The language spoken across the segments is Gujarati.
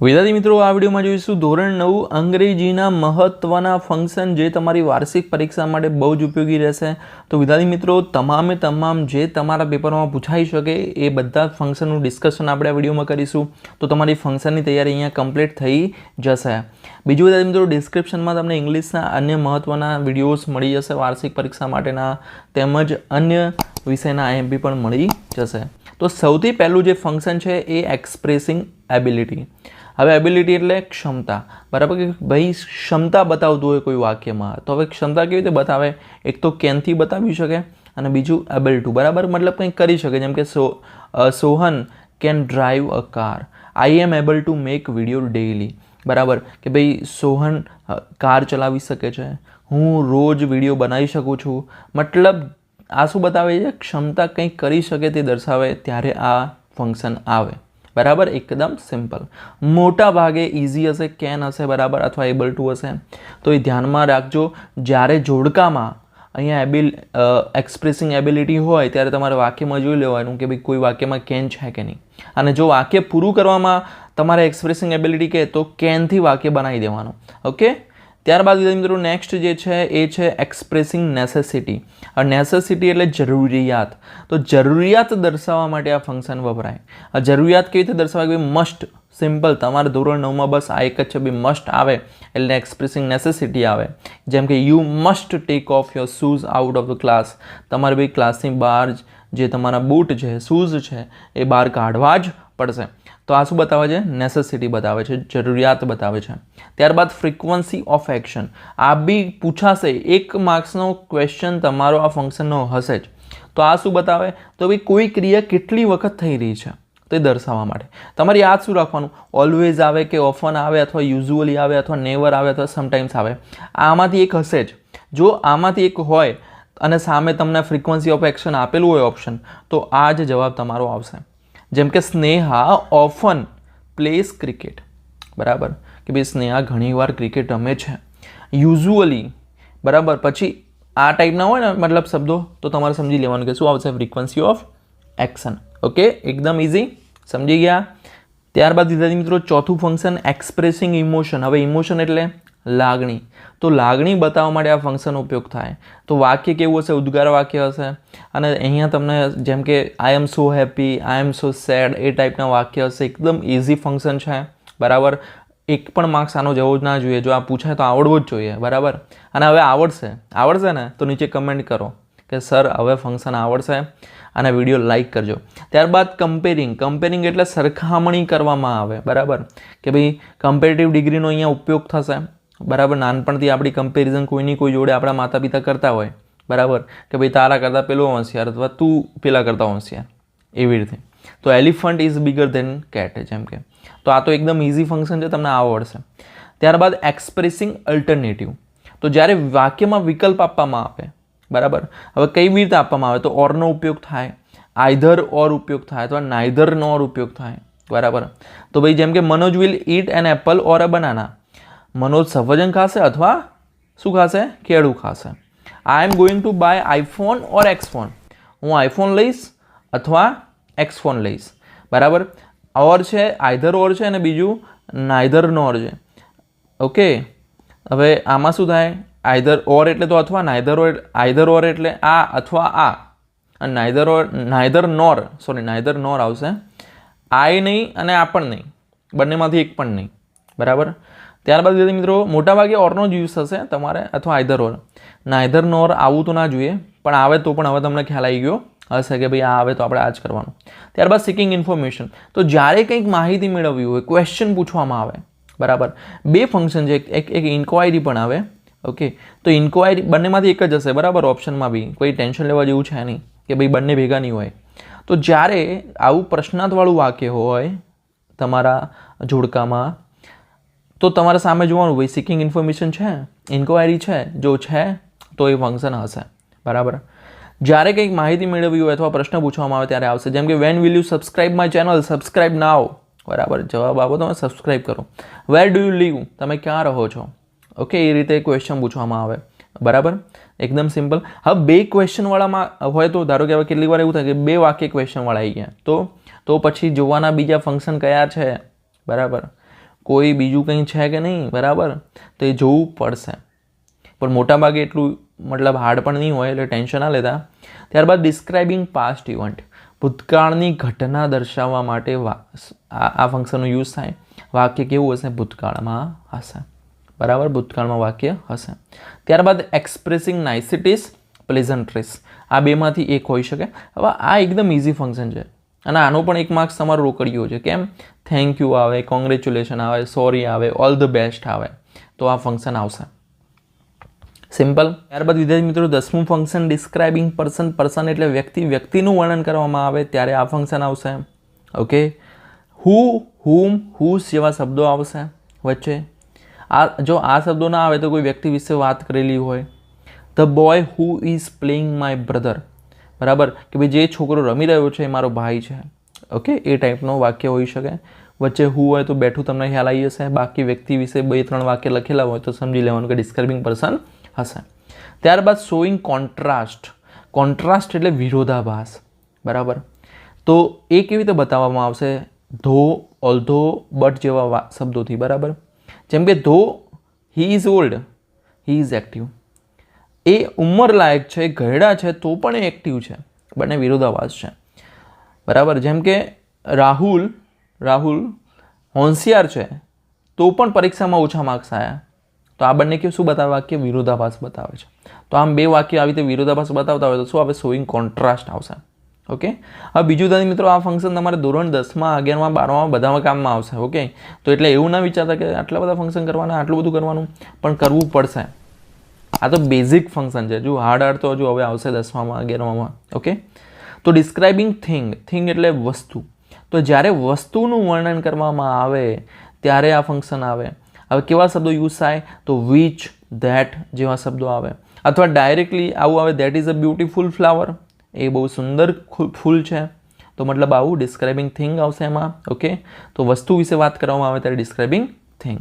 વિદ્યાર્થી મિત્રો, આ વિડીયોમાં જોઈશું ધોરણ 9 અંગ્રેજીના મહત્વના ફંક્શન જે તમારી વાર્ષિક પરીક્ષા માટે બહુ જ ઉપયોગી રહેશે। તો વિદ્યાર્થી મિત્રો, તમામ જે તમારા પેપરમાં પૂછાઈ શકે એ બધા ફંક્શનનું ડિસ્કશન આપણે આ વિડીયોમાં કરીશું। તો તમારી ફંક્શનની તૈયારી અહીંયા કમ્પ્લીટ થઈ જશે। બીજું વિદ્યાર્થી મિત્રો, ડિસ્ક્રિપ્શનમાં તમને ઇંગ્લિશના અન્ય મહત્વના વિડીયોઝ મળી જશે વાર્ષિક પરીક્ષા માટેના, તેમજ અન્ય વિષયના IMP પણ મળી જશે। તો સૌથી પહેલું જે ફંક્શન છે એ એક્સપ્રેસિંગ એબિલિટી। હવે એબિલિટી એટલે ક્ષમતા, બરાબર કે ભાઈ ક્ષમતા બતાવતું હોય કોઈ વાક્યમાં, તો હવે ક્ષમતા કેવી રીતે બતાવે? એક તો કેનથી બતાવી શકે અને બીજું એબલ ટુ, બરાબર, મતલબ કંઈક કરી શકે। જેમ કે Sohan can drive a car, I am able to make video daily, બરાબર કે ભાઈ સોહન કાર ચલાવી શકે છે, હું રોજ વિડીયો બનાવી શકું છું। મતલબ આ શું બતાવે છે? ક્ષમતા કંઈક કરી શકે તે દર્શાવે ત્યારે આ ફંક્શન આવે, બરાબર। એકદમ સિમ્પલ, મોટા ભાગે ઇઝી હશે, કેન હશે, બરાબર, અથવા એબલ ટુ હશે। તો એ ધ્યાનમાં રાખજો। જ્યારે જોડકામાં અહીંયા એક્સપ્રેસિંગ એબિલિટી હોય ત્યારે તમારે વાક્યમાં જોઈ લેવાનું કે ભાઈ કોઈ વાક્યમાં કેન છે કે નહીં, અને જો વાક્ય પૂરું કરવામાં તમારે એક્સપ્રેસિંગ એબિલિટી કહે તો કેનથી વાક્ય બનાવી દેવાનું, ઓકે। ત્યારબાદ મિત્રો નેક્સ્ટ જે છે એ છે એક્સપ્રેસિંગ નેસેસિટી। આ નેસેસિટી એટલે જરૂરિયાત। તો જરૂરિયાત દર્શાવવા માટે આ ફંક્શન વપરાય। આ જરૂરિયાત કેવી રીતે દર્શાવાય? કે મસ્ટ, સિમ્પલ, તમારે ધોરણ 9માં બસ આ એક જ છે, ભાઈ મસ્ટ આવે એટલે એક્સપ્રેસિંગ નેસેસિટી આવે। જેમ કે you must take off your shoes out of the class, તમારે ભાઈ ક્લાસની બહાર જે તમારા બૂટ છે, શૂઝ છે એ બહાર કાઢવા જ પડશે। તો આ શું બતાવે છે? નેસેસિટી બતાવે છે, જરૂરિયાત બતાવે છે। ત્યારબાદ ફ્રીક્વન્સી ઓફ એક્શન, આ બી પૂછાશે, 1 માર્ક્સનો ક્વેશ્ચન તમારો આ ફંક્શનનો હશે જ। તો આ શું બતાવે? તો ભાઈ કોઈ ક્રિયા કેટલી વખત થઈ રહી છે તે દર્શાવવા માટે તમારે યાદ શું રાખવાનું? ઓલવેઝ આવે કે ઓફન આવે અથવા યુઝ્યુઅલી આવે અથવા નેવર આવે અથવા સમટાઈમ્સ આવે, આમાંથી એક હશે જ। જો આમાંથી એક હોય અને સામે તમને ફ્રીક્વન્સી ઓફ એક્શન આપેલું હોય ઓપ્શન, તો આ જ જવાબ તમારો આવશે। જેમ કે સ્નેહા ઓફન પ્લેસ ક્રિકેટ, બરાબર કે ભાઈ સ્નેહા ઘણીવાર ક્રિકેટ રમે છે। યુઝ્યુઅલી, બરાબર, પછી આ ટાઈપના હોય ને મતલબ શબ્દો, તો તમારે સમજી લેવાનું કે શું આવશે? ફ્રીક્વન્સી ઓફ એક્શન, ઓકે, એકદમ ઇઝી, સમજી ગયા। ત્યારબાદ વિદ્યાર્થી મિત્રો ચોથું ફંક્શન એક્સપ્રેસિંગ ઇમોશન। હવે ઇમોશન એટલે લાગણી। તો લાગણી બતાવવા માટે આ ફંક્શનનો ઉપયોગ થાય। તો વાક્ય કેવું હશે? ઉદ્ગાર વાક્ય હશે, અને અહીંયા તમને જેમ કે આઈ એમ સો હેપી, આઈ એમ સો સેડ, એ ટાઈપના વાક્ય હશે। એકદમ ઇઝી ફંક્શન છે, બરાબર। એક પણ માર્ક્સ આનો જવો જ ના જોઈએ, જો આ પૂછાય તો આવડવો જ જોઈએ, બરાબર। અને હવે આવડશે ને તો નીચે કમેન્ટ કરો કે સર હવે ફંક્શન આવડશે, અને વિડીયો લાઇક કરજો। ત્યારબાદ કમ્પેરિંગ એટલે સરખામણી કરવામાં આવે, બરાબર કે ભાઈ કમ્પેરેટિવ ડિગ્રીનો અહીંયા ઉપયોગ થશે, બરાબર। નાનપણથી આપણી કમ્પેરિઝન કોઈની કોઈ જોડે આપણા માતા પિતા કરતા હોય, બરાબર કે ભાઈ તારા કરતાં પેલો હોશિયાર અથવા તું પેલા કરતાં હોશિયાર, એવી રીતે। તો elephant is bigger than cat, જેમ કે, તો આ તો એકદમ ઇઝી ફંક્શન છે, તમને આવડશે। ત્યારબાદ એક્સપ્રેસિંગ અલ્ટરનેટિવ, તો જ્યારે વાક્યમાં વિકલ્પ આપવામાં આવે, બરાબર, હવે કઈ રીતે આપવામાં આવે? તો ઓરનો ઉપયોગ થાય, આઈધર ઓર ઉપયોગ થાય, અથવા નાઈધર નોર ઉપયોગ થાય, બરાબર। તો ભાઈ જેમ કે Manoj will eat an apple or a banana, Manoj સફરજન ખાશે અથવા શું ખાશે? કેળું ખાશે। I am going to buy iPhone or Xphone, હું આઈફોન લઈશ અથવા એક્સફોન લઈશ, બરાબર। ઓર છે, આઈધર ઓર છે, અને બીજું નાઈધર નોર છે, ઓકે। હવે આમાં શું થાય? આઈધર ઓર એટલે તો અથવા, આઈધર ઓર એટલે આ અથવા આ, અને નાઈધર નોર આવશે। આય નહીં અને આ પણ નહીં, બંનેમાંથી એક પણ નહીં, બરાબર। ત્યારબાદ મિત્રો મોટાભાગે ઓરનો જ યુઝ થશે તમારે, અથવા આઈધર ઓર। નાઈધર નોર આવવું તો ના જોઈએ, પણ આવે તો પણ હવે તમને ખ્યાલ આવી ગયો હશે કે ભાઈ આ આવે તો આપણે આ જ કરવાનું। ત્યારબાદ સિકિંગ ઇન્ફોર્મેશન, તો જ્યારે કંઈક માહિતી મેળવવી હોય, ક્વેશ્ચન પૂછવામાં આવે, બરાબર, 2 ફંક્શન છે, એક ઇન્ક્વાયરી પણ આવે, ઓકે। તો ઇન્ક્વાયરી બંનેમાંથી એક જ હશે, બરાબર, ઓપ્શનમાં બી કોઈ ટેન્શન લેવા જેવું છે નહીં કે ભાઈ બંને ભેગા નહીં હોય। તો જ્યારે આવું પ્રશ્નાર્થવાળું વાક્ય હોય તમારા જોડકામાં, તો તમારે સામે જોવાનું ભાઈ સિકિંગ ઇન્ફોર્મેશન છે, ઇન્ક્વાયરી છે, જો છે તો એ ફંક્શન હશે, બરાબર। જ્યારે કંઈક માહિતી મેળવવી હોય અથવા પ્રશ્ન પૂછવામાં આવે ત્યારે આવશે। જેમ કે when will you subscribe my channel? Subscribe now, બરાબર, જવાબ આપો તમે સબસ્ક્રાઇબ કરો। Where do you live? તમે ક્યાં રહો છો, ઓકે, એ રીતે ક્વેશ્ચન પૂછવામાં આવે, બરાબર, એકદમ સિમ્પલ। હવે 2 ક્વેશ્ચનવાળામાં હોય તો ધારો કે હવે કેટલીક વાર એવું થાય કે 2 વાક્ય ક્વેશ્ચનવાળા આવી ગયા, તો પછી જોવાના બીજા ફંક્શન કયા છે, બરાબર। કોઈ બીજું કંઈ છે કે નહીં, બરાબર? તો એ જોવું પડશે, પણ મોટાભાગે એટલું મતલબ હાર્ડ પણ નહીં હોય, એટલે ટેન્શન ના લેતા. ત્યારબાદ ડિસ્ક્રાઇબિંગ પાસ્ટ ઇવેન્ટ, ભૂતકાળની ઘટના દર્શાવવા માટે આ ફંક્શનનો યુઝ થાય. વાક્ય કેવું હશે? ભૂતકાળમાં હશે, બરાબર? ભૂતકાળમાં વાક્ય હશે. ત્યારબાદ એક્સપ્રેસિંગ નાઇસિટીઝ, પ્લેઝન્ટ્રીઝ, આ બેમાંથી એક હોઈ શકે. હવે આ એકદમ ઇઝી ફંક્શન છે અને આનો પણ એક માર્ક્સ તમારો રોકડીયો છે. કેમ? થેન્ક યુ આવે, કોંગ્રેચ્યુલેશન આવે, સોરી આવે, ઓલ ધ બેસ્ટ આવે, તો આ ફંક્શન આવશે. સિમ્પલ. ત્યારબાદ વિદ્યાર્થી મિત્રો 10મું ફંક્શન ડિસ્ક્રાઇબિંગ પર્સન. પર્સન એટલે વ્યક્તિ, વ્યક્તિનું વર્ણન કરવામાં આવે ત્યારે આ ફંક્શન આવશે. ઓકે. હુ, હુમ, હુસ જેવા શબ્દો આવશે વચ્ચે. જો આ શબ્દો ના આવે તો કોઈ વ્યક્તિ વિશે વાત કરેલી હોય. The boy who is playing my brother, બરાબર? કે ભાઈ જે છોકરો રમી રહ્યો છે એ મારો ભાઈ છે. ઓકે, એ ટાઈપનો વાક્ય હોઈ શકે. વચ્ચે હુ હોય તો બેઠું તમને ખ્યાલ આવી જશે. બાકી વ્યક્તિ વિશે 2-3 વાક્ય લખેલા હોય તો સમજી લેવાનું કે ડિસ્ક્રાઇબિંગ પર્સન હશે. ત્યારબાદ શોઈંગ કોન્ટ્રાસ્ટ. કોન્ટ્રાસ્ટ એટલે વિરોધાભાસ, બરાબર? તો એ કેવી રીતે બતાવવામાં આવશે? ધો, ઓલ્ધો, બટ જેવા શબ્દોથી, બરાબર? જેમ કે though he is old, he is active. એ ઉંમર લાયક છે, ઘરડા છે, તો પણ એ એક્ટિવ છે. બંને વિરોધાભાસ છે, બરાબર? જેમ કે રાહુલ હોશિયાર છે, તો પણ પરીક્ષામાં ઓછા માર્ક્સ આવ્યા. તો આ બંને શું બતાવે? વાક્ય વિરોધાભાસ બતાવે છે. તો આમ બે વાક્ય આવી રીતે વિરોધાભાસ બતાવતા હોય તો શું આવે? શોઈંગ કોન્ટ્રાસ્ટ આવશે. ઓકે. હવે બીજું દાદી મિત્રો, આ ફંક્શન તમારે ધોરણ 10માં, 11માં, 12માં બધામાં કામમાં આવશે. ઓકે. તો એટલે એવું ના વિચારતા કે આટલા બધા ફંક્શન કરવાના, આટલું બધું કરવાનું, પણ કરવું પડશે. આ તો બેઝિક ફંક્શન છે. જો હાર્ડ તો હજુ હવે આવશે 10માં, 11માં. ઓકે. તો ડિસ્ક્રાઇબિંગ થિંગ એટલે વસ્તુ. તો જ્યારે વસ્તુનું વર્ણન કરવામાં આવે ત્યારે આ ફંક્શન આવે. હવે કેવા શબ્દો યુઝ થાય? તો વિચ, ધેટ જેવા શબ્દો આવે. અથવા ડાયરેક્ટલી આવું આવે, that is a beautiful flower, એ બહુ સુંદર ફૂલ છે. તો મતલબ આવું ડિસ્ક્રાઇબિંગ થિંગ આવશે એમાં. ઓકે. તો વસ્તુ વિશે વાત કરવામાં આવે ત્યારે ડિસ્ક્રાઇબિંગ થિંગ.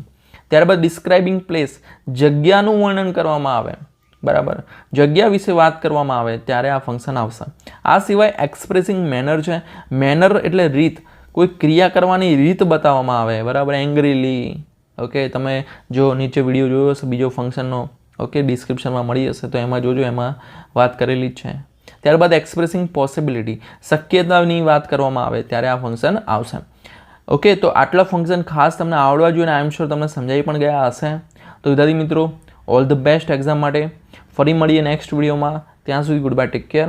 ત્યારબાદ ડિસ્ક્રાઇબિંગ પ્લેસ, જગ્યાનું વર્ણન કરવામાં આવે, બરાબર? જગ્યા વિશે વાત કરવામાં આવે ત્યારે આ ફંક્શન આવશે. આ સિવાય એક્સપ્રેસિંગ મેનર છે. મેનર એટલે રીત, કોઈ ક્રિયા કરવાની રીત બતાવવામાં આવે, બરાબર? એંગ્રીલી. ઓકે. તમે જો નીચે વિડીયો જોયો હશે બીજો ફંક્શનનો, ઓકે, ડિસ્ક્રિપ્શનમાં મળી જશે, તો એમાં જોજો, એમાં વાત કરેલી જ છે. ત્યારબાદ એક્સપ્રેસિંગ પોસિબિલિટી, શક્યતાની વાત કરવામાં આવે ત્યારે આ ફંક્શન આવશે. ઓકે. તો આટલા ફંક્શન ખાસ તમને આવડવા જોઈએ અને આઈ એમ શ્યોર તમને સમજાઈ પણ ગયા હશે. તો વિદ્યાર્થી મિત્રો, ઓલ ધ બેસ્ટ એક્ઝામ માટે. ફરી મળીએ નેક્સ્ટ વિડીયોમાં. ત્યાં સુધી ગુડ બાય, ટેક કેર.